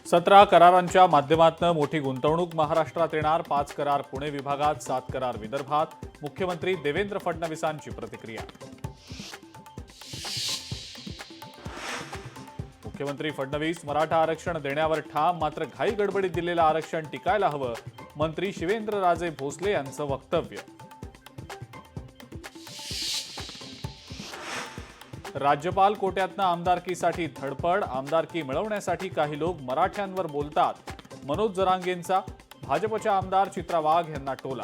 17 करारांच्या माध्यमातून मोठी गुंतवणूक महाराष्ट्रात येणार. 5 करार पुणे विभागात, 7 करार विदर्भात. मुख्यमंत्री देवेंद्र फडणवीसांची प्रतिक्रिया. मुख्यमंत्री फडणवीस मराठा आरक्षण देण्यावर ठाम, मात्र घाई गडबडीत दिलेलं आरक्षण टिकायला हवं. मंत्री शिवेंद्रराजे भोसले यांचं वक्तव्य. राज्यपाल कोट्यातनं आमदारकीसाठी धडपड, आमदारकी मिळवण्यासाठी काही लोक मराठ्यांवर बोलतात. मनोज जरांगेंचा भाजपच्या आमदार चित्रा वाघ यांना टोला.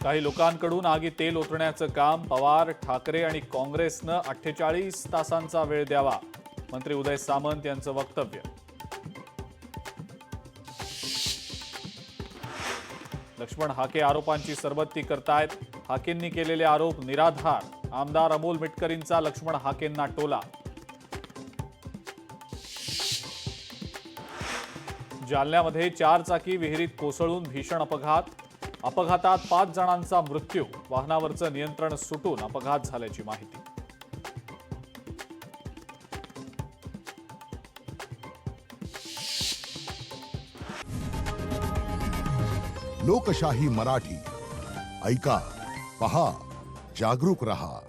काही लोकांकडून आगी तेल ओतण्याचं काम. पवार, ठाकरे आणि काँग्रेसनं 48 तासांचा वेळ द्यावा. मंत्री उदय सामंत यांचं वक्तव्य. लक्ष्मण हाके आरोपांची सरबत्ती करतायत. हाकेंनी केलेले आरोप निराधार. आमदार अमोल मिटकरींचा लक्ष्मण हाकेंना टोला. जालन्यामध्ये 4 चाकी विहिरीत कोसळून भीषण अपघात. अपघातात 5 जणांचा मृत्यू. वाहनावरचं नियंत्रण सुटून अपघात झाल्याची माहिती. लोकशाही मराठी ऐका, पहा, जागरूक रहा.